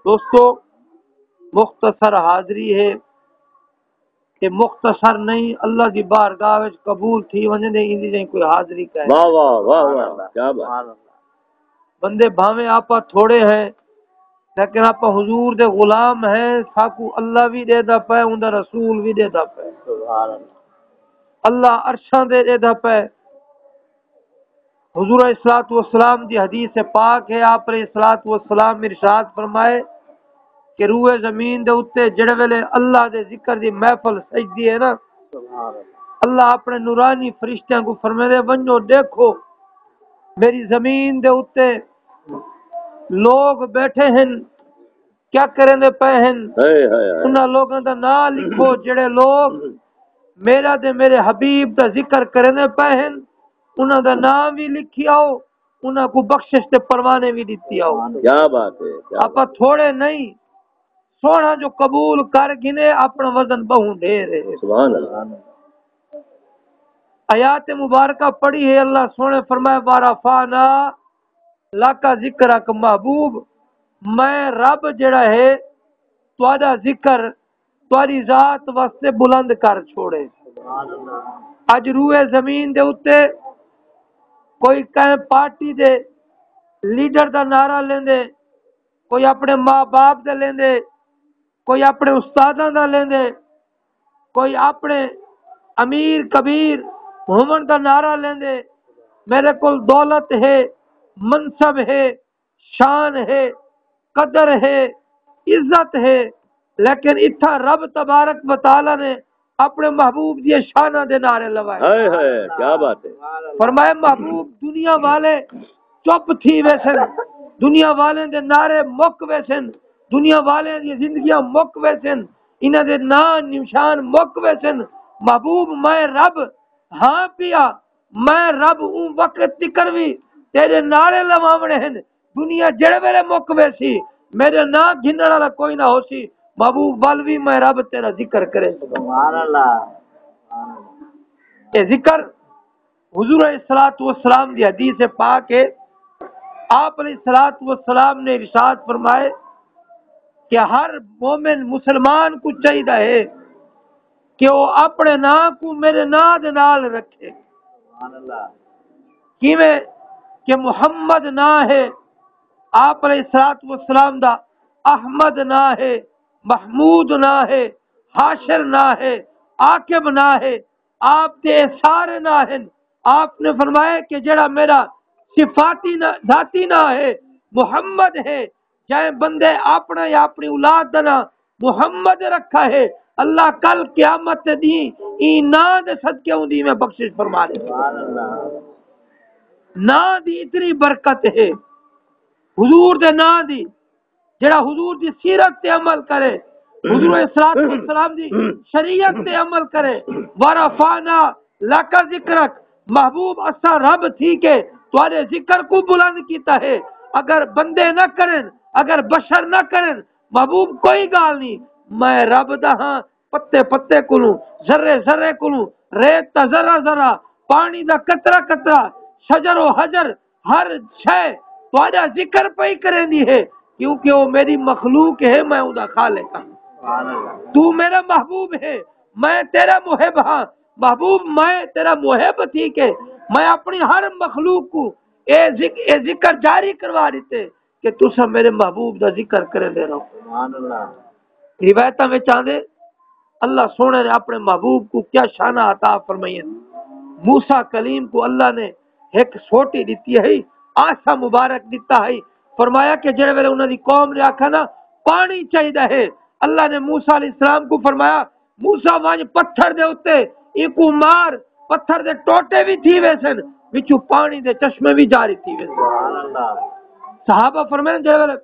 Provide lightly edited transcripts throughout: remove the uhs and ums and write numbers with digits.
دوستو مختصر حاضری ہے کہ مختصر نہیں اللہ دی بارگاہ وچ قبول تھی ونجے ایندی جیں کوئی حاضری کہے واہ واہ واہ واہ کیا بات بندے بھاویں آپا تھوڑے ہیں لیکن آپ حضور دے غلام ہیں ساکو اللہ بھی دے دا پے اوندا رسول بھی دے دا پے سبحان اللہ اللہ عرشاں دے دا پے حضور علیہ الصلوۃ والسلام دی حدیث پاک ہے آپ علیہ الصلوۃ والسلام ارشاد فرمائے کہ روئے زمین دے اوتے جڑے ویلے اللہ دے ذکر دی محفل سجدی ہے نا سبحان اللہ اللہ اپنے نورانی فرشتیاں کو فرمائے دے ونجو دیکھو میری زمین دے اوتے لوگ بیٹھے ہیں کیا کریں دے پے ہیں انہاں لوگاں دا نام لکھو جڑے لوگ میرا دے میرے حبیب دا ذکر کریں دے پے ہیں انہاں دا نام بھی لکھی آؤ انہاں کو بخشش تے پروانے بھی دیتی آؤ کیا بات ہے آپ تھوڑے نہیں سونا جو قبول کر گنے اپنا وزن بہوں ڈھیر ہے سبحان اللہ آیات مبارکہ پڑھی ہے اللہ سونے فرمائے وارفعنا لک ذکرک محبوب میں رب جڑا ہے تہاڈا ذکر تہاڈی ذات واسطے بلند کر چھوڑے اج روئے زمین دے اوتے کوئی کہیں پارٹی دے لیڈر دا نعرہ لیندے کوئی اپنے ماں باپ دے لیندے کوئی اپنے استاداں دا لیندے کوئی اپنے امیر کبیر ہومن دا نعرہ لیندے میرے کول دولت ہے منصب ہے شان ہے قدر ہے عزت ہے لیکن اتھا رب تبارک و تعالی نے اپنے محبوب دی شانہ دے نعرے لوائے ہائے ہائے کیا بات ہے فرمایا محبوب دنیا والے چپ تھی ویسن دنیا والے دے نعرے مک ویسن دنیا والے دی زندگیاں مک ویسن انہاں دے نام نشان مک ویسن محبوب میں رب ہاں پیا میں رب اون وقت تکر بھی تیرے نعرے لواونے ہیں دنیا جڑے ویلے مک ویسی میرے نام گھنڑ والا کوئی نہ ہو سی محبوب بلوی میں رب تیرا ذکر کرے سبحان اللہ یہ ذکر حضور علیہ الصلوۃ والسلام دی حدیث پاک ہے آپ علیہ الصلوۃ والسلام نے ارشاد فرمائے کہ ہر مومن مسلمان کو چاہیے ہے کہ وہ اپنے نام کو میرے نام دے نال رکھے سبحان اللہ کیویں کہ محمد نا ہے آپ علیہ الصلوۃ والسلام دا احمد نا ہے محمود نا ہے حاشر نا ہے عاقب نا ہے آپ دے سارے نا ہیں آپ نے فرمایا کہ جڑا میرا صفاتی نا ذاتی نا ہے محمد ہے جائیں بندے اپنا یا اپنی اولاد دا نا محمد رکھا ہے اللہ کل قیامت دی این نا دے صدقے ہوندی میں بخشش فرما دے سبحان اللہ نا دی اتنی برکت ہے حضور دے نا دی جڑا حضور دی سیرت تے عمل کرے حضور علیہ الصلوۃ والسلام دی شریعت تے عمل کرے ورفعنا لک ذکرک محبوب اسا رب تھی کہ تمہارے ذکر کو بلند کیتا ہے اگر بندے نہ کریں اگر بشر نہ کریں محبوب کوئی گال نہیں میں رب دا ہاں پتے پتے کولوں ذرے ذرے کولوں ریت تا ذرہ ذرہ پانی دا قطرہ قطرہ شجر و حجر ہر شے تہاڈا ذکر پئی کرینی ہے کیونکہ وہ میری مخلوق ہے میں اوندا خالق ہاں تو میرا محبوب ہے میں تیرا محب ہاں محبوب میں تیرا محب تھی کہ میں اپنی ہر مخلوق کو اے ذکر جاری کروا دیتے کہ تسا میرے محبوب دا ذکر کرے دے رہو سبحان اللہ روایتاں میں چاندے اللہ سونے نے اپنے محبوب کو کیا شانہ عطا فرمائی موسیٰ کلیم کو اللہ نے ایک سوٹی دیتی ہے آسا مبارک دیتا ہے فرمایا کہ جڑے ویلے انہاں دی قوم نے آکھا نا پانی چاہیے ہے اللہ نے موسیٰ علیہ السلام کو فرمایا موسیٰ وانج پتھر دے اتے ایکو مار پتھر دے ٹوٹے بھی تھی ویسن وچوں پانی دے چشمے بھی جاری تھی ویسن سبحان اللہ صحابہ فرمائیں جڑے ویلے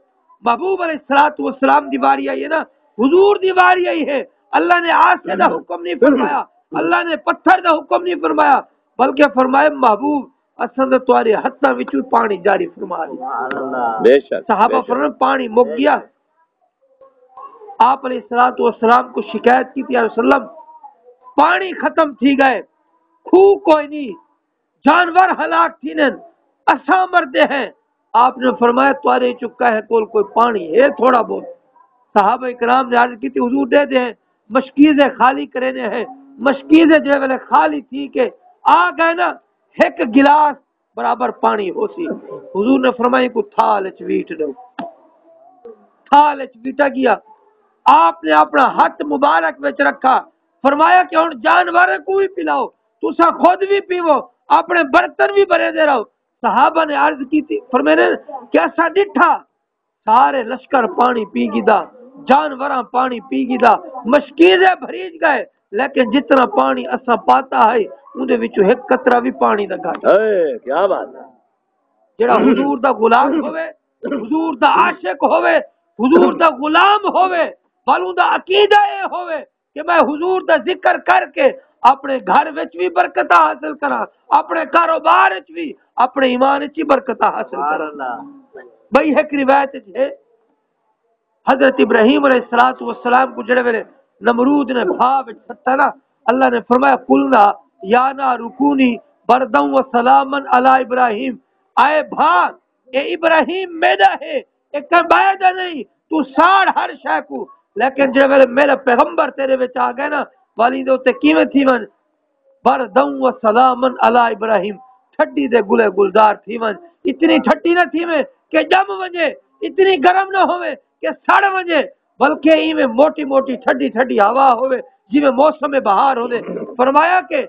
محبوب علیہ الصلوۃ والسلام دی واری آئی ہے نا حضور دی واری آئی ہے اللہ نے آسے دا حکم نہیں فرمایا اللہ نے پتھر دا حکم نہیں فرمایا بلکہ فرمائے محبوب اساں تمہارے ہتھاں وچوں پانی جاری فرما دی سبحان اللہ بے شک صحابہ فرمائیں پانی مک گیا آپ علیہ الصلوۃ والسلام کو شکایت کی تھی یا رسول اللہ پانی ختم تھی گئے کھو کوئی نہیں جانور ہلاک تھی نن اساں مردے ہیں آپ نے فرمایا تمہارے چکا ہے کوئی پانی ہے تھوڑا بہت. صحابہ کرام نے عرض کی تھی حضور دے دیں مشکیزیں خالی کرنے ہیں. مشکیزیں جو ہے خالی تھی کہ آ گئے نا ایک گلاس برابر پانی ہو سی. حضور نے فرمایا کو تھال ویٹ دو. تھال ویٹا گیا. آپ نے اپنا ہاتھ مبارک وچ رکھا. فرمایا کہ ہن جانور کو بھی پلاؤ تسا خود بھی پیو اپنے برتن بھی بھرے دے رہو. صحابہ نے عرض کی تھی فرمایا کیسا ڈٹھا سارے لشکر پانی پی گدا جانوراں پانی پی گدا مشکیزیں بھریج گئے لیکن جتنا پانی اسا پاتا ہے اندے وچوں ایک قطرہ بھی پانی دا گھٹ. کیا بات ہے. جڑا حضور دا غلام ہوئے حضور دا عاشق ہوئے حضور دا غلام ہوئے والوں دا عقیدہ اے ہوئے کہ میں حضور دا ذکر کر کے اپنے گھر وچ بھی برکتاں حاصل کراں اپنے کاروبار وچ بھی اپنے ایمان وچ بھی برکتاں حاصل کراں. بھئی ایک روایت ہے حضرت ابراہیم علیہ السلام کو جڑے ویلے نمرود نے بھاو وچ سٹا نا اللہ نے فرمایا قلنا یا نا رکونی بردوں و سلامن علی ابراہیم. آئے بھا اے ابراہیم میرا ہے ایک باید نہیں تو ساڑ ہر شے کو لیکن جڑے ویلے میرا پیغمبر تیرے وچ آ گئے نا والی دے اوتے کیویں تھی ون بردوں و سلامن علی ابراہیم ٹھڈی دے گلے گلدار تھی ون. اتنی ٹھڈی نہ تھی میں کہ جم ونجے اتنی گرم نہ ہوئے کہ سڑ ونجے بلکہ ایویں موٹی موٹی ٹھڈی ٹھڈی ہوا ہوئے جویں موسم بہار ہوندے. فرمایا کہ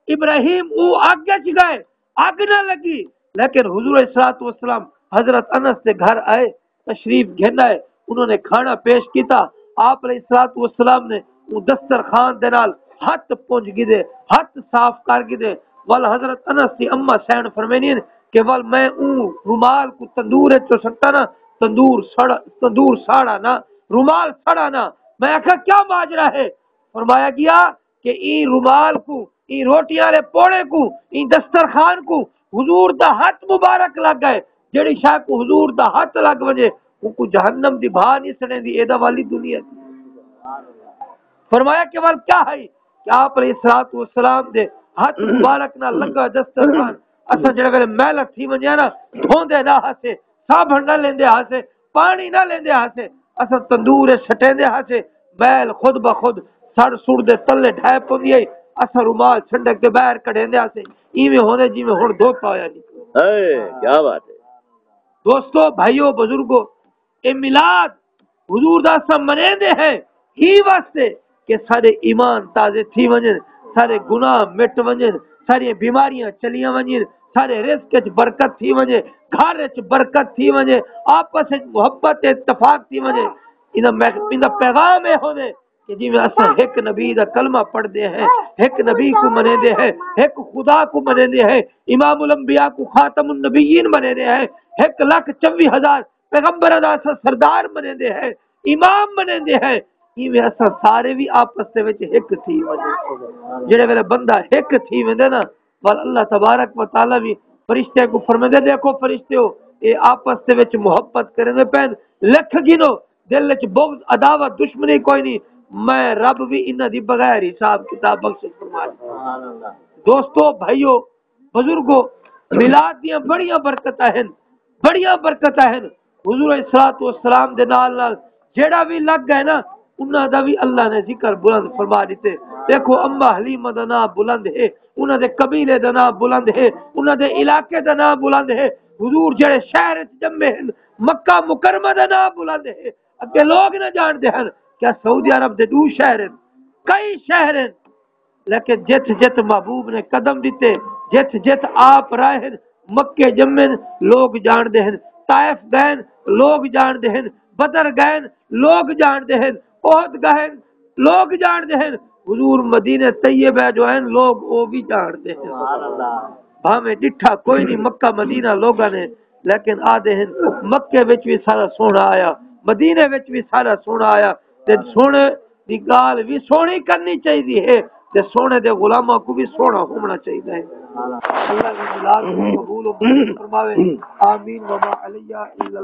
ابراہیم او اگ وچ گئے اگ نہ لگی لیکن حضور صلی اللہ علیہ وسلم حضرت انس کے گھر آئے تشریف گھن آئے انہوں نے کھانا پیش کیتا. آپ علیہ الصلوۃ والسلام نے دسترخوان دے نال ہاتھ پونج گدے ہاتھ صاف کر گدے ول حضرت انس دی اما سین فرمینین کہ ول میں اون رومال کو تندور وچ سٹا نا تندور ساڑا نا رومال سڑا نا. میں کہا کیا ماجرا ہے. فرمایا گیا کہ این رومال کو این روٹیاں والے پوڑے کو این دسترخوان کو حضور دا ہاتھ مبارک لگ گئے. جڑی شاہ کو حضور دا ہاتھ لگ وجے ان کو جہنم دی بھا نہیں سڑے دی ایدا والی دنیا دی. فرمایا کہ ول کیا ہے کہ آپ علیہ الصلوۃ والسلام دے ہاتھ مبارک نہ لگا دسترخوان اسا جڑے ویلے محلت تھی ونجا نا دھوندے نہ ہاسے صابن نہ لیندے ہاسے پانی نہ لیندے ہاسے اسا تندور سٹیندے ہاسے بیل خود بخود سڑ سڑ دے تلے ڈھائے پوندی اسا رومال چھنڈک کے باہر کڈیندے ہاسے ایویں ہوندے جویں ہن دھوتا ہویا نہیں. کیا بات ہے. دوستو بھائیو بزرگو اے میلاد حضور دا سب منیندے ہیں ہی واسطے کہ سارے ایمان تازے تھی ونجن سارے گناہ مٹ ونجن ساری بیماریاں چلیاں ونجن سارے رزق وچ برکت تھی ونجے گھر وچ برکت تھی ونجے آپس وچ محبت اتفاق تھی ونجے. اندا پیغام ہے ہونے کہ جی میں اساں ایک نبی دا کلمہ پڑھ دے ہیں ایک نبی کو منے دے ہیں ایک خدا کو منے دے ہیں امام الانبیاء کو خاتم النبیین منے دے ہیں 1,24,000 پیغمبر دا سردار منے دے ہیں امام منے دے ہیں. ایویں اساں سارے بھی آپس دے وچ ایک تھی ونجے جڑے ویلے بندہ ایک تھی ویندے نا ول اللہ تبارک و تعالی بھی فرشتے کو فرماندے دیکھو فرشتیو اے آپس دے وچ محبت کرنے پین لکھ گنو دل وچ بغض عداوت دشمنی کوئی نہیں میں رب بھی انہاں دی بغیر حساب کتاب بخش فرما دے. دوستو بھائیو بزرگو میلاد دیاں بڑیاں برکتاں ہیں حضور علیہ الصلوۃ والسلام دے نال جیڑا بھی لگ گئے نا انہاں دا بھی اللہ نے ذکر بلند فرما دیتے. دیکھو اما حلیمہ دا نام بلند ہے انہاں دے قبیلے دا نام بلند ہے انہاں دے علاقے دا نام بلند ہے. حضور جڑے شہر وچ جمے ہیں مکہ مکرمہ دا نام بلند ہے اگے لوگ نہ جان دے ہیں کیا سعودی عرب دے دو شہر ہیں کئی شہر ہیں لیکن جت جت محبوب نے قدم دیتے جت جت آپ رائے مکے جمن لوگ جان دے ہیں طائف گئن لوگ جان دے ہیں بدر گئن لوگ جان دے ہیں احد گئن لوگ جان دے ہیں حضور مدینہ طیبہ جو ہیں لوگ وہ بھی جان دے ہیں. ہمیں ڈٹھا کوئی نہیں مکہ مدینہ لوگاں نے لیکن آدھے ہیں مکے وچ بھی سارا سونا آیا مدینے وچ بھی سارا سونا آیا تے سونے دی گال بھی سونی کرنی چاہیے ہے تے سونے دے غلاماں کو بھی سونا ہونا چاہیے ہے. اللہ کی ملاد قبول و فرماوے آمین وما علیہ الا